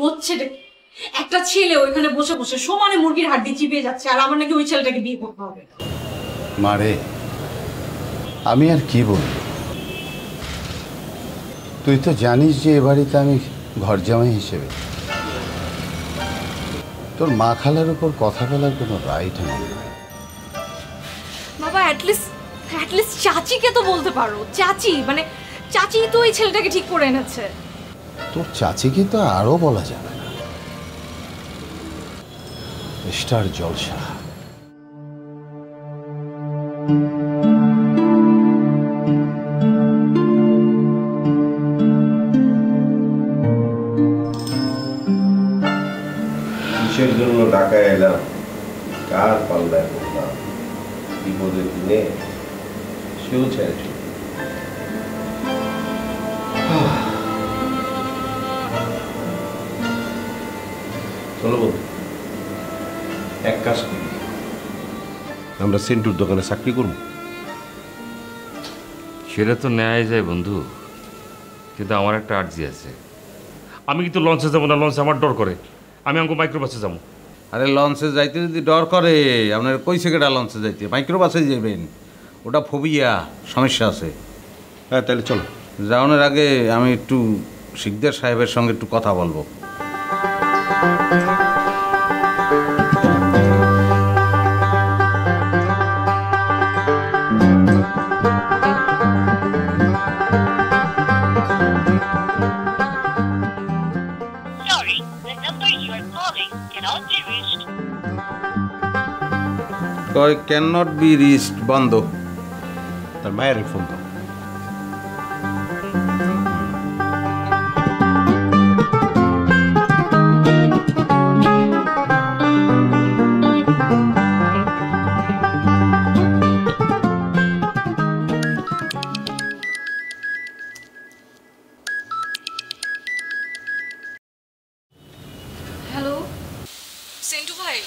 হচ্ছে রে? একটা ছেলে ওইখানে বসে বসে সমানে মুরগির হাড্ডি চিবিয়ে যাচ্ছে, আর আমার নাকি ওই ছেলেটাকে বিয়ে করতে হবে। মারে, আমি আর কি বলবো? তুই তো জানিস যে এ বাড়িতে আমি ঘর জামাই হিসেবে, তোর মা খালার উপর কথা বলার কোনো রাইট নেই। বাবা অ্যাটলিস্ট চাচিকে তো বলতে পারো। চাচি মানে চাচি তো ওই ছেলেটাকে ঠিক করে এনেছে। তোর চাচিকে তো আরো বলা যাবে না। স্টার জলসা। কিসের জন্য ঢাকায় এলাম, কার পাল্লায় পড়লাম, বিপদের দিনে সেও ছেড়ে চলে। চলো বন্ধু, এক কাজ করি, আমরা সেন্টুর দোকানে চাকরি করব। সেটা তো নেওয়াই যায় বন্ধু, কিন্তু আমার একটা আর্জি আছে। আমি কিন্তু লঞ্চে যাবো না, লঞ্চে আমার ডর করে। আমি আমাকে মাইক্রোবাসে যাবো। আরে লঞ্চে যাইতে যদি ডর করে, আপনার কইছে কেটা লঞ্চে যাইতে? মাইক্রোবাসে যাবেন, ওটা ফোবিয়া, সমস্যা আছে। হ্যাঁ তাহলে চলো। যাওয়ানোর আগে আমি একটু শিকদার সাহেবের সঙ্গে একটু কথা বলবো। কয় ক্যান নট বি রিচড, বন্ধ। তার মায়ের ফোন দাও। হ্যালো সেন্টু ভাই।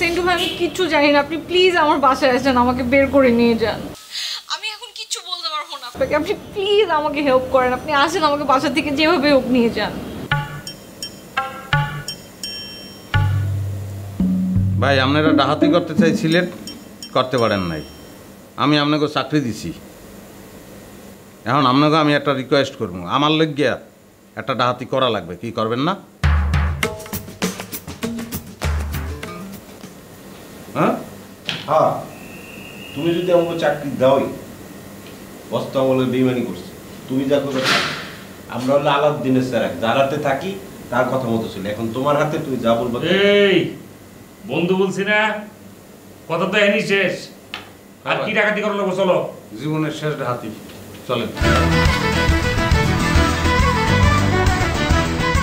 সেন্টু ভাই, আমি কিচ্ছু জানি না, আপনি প্লিজ আমার বাসায় আসেন, আমাকে বের করে নিয়ে যান। আমি এখন কিচ্ছু বলতে পারবো না আপনাকে, আপনি প্লিজ আমাকে হেল্প করেন। আপনি আসেন, আমাকে বাসা থেকে যেভাবে হোক নিয়ে যান। ভাই, আপনারা ডাহাতি করতে চাইছিলেন, করতে পারেন নাই। আমি আপনাকে চাকরি দিছি। এখন আপনাকে আমি একটা রিকোয়েস্ট করবো, আমার লজ্ঞা একটা ডাহাতি করা লাগবে। কি করবেন না? হ্যাঁ হ্যাঁ, তুমি যদি আমাকে চাকরি দাওই, বস্তা আমলে বেইমানি করছে। তুমি যা করবে আমরা হলো আলাউদ্দিনের স্যার, যার হাতে থাকি তার কথা মতো ছিল। এখন তোমার হাতে, তুমি যা বলবে। এই বন্ধু বলছি না, কথা তো এনি শেষ। আর কি ডাকাতি করলো? চলো। জীবনের শেষ ডাহাতি, চলেন।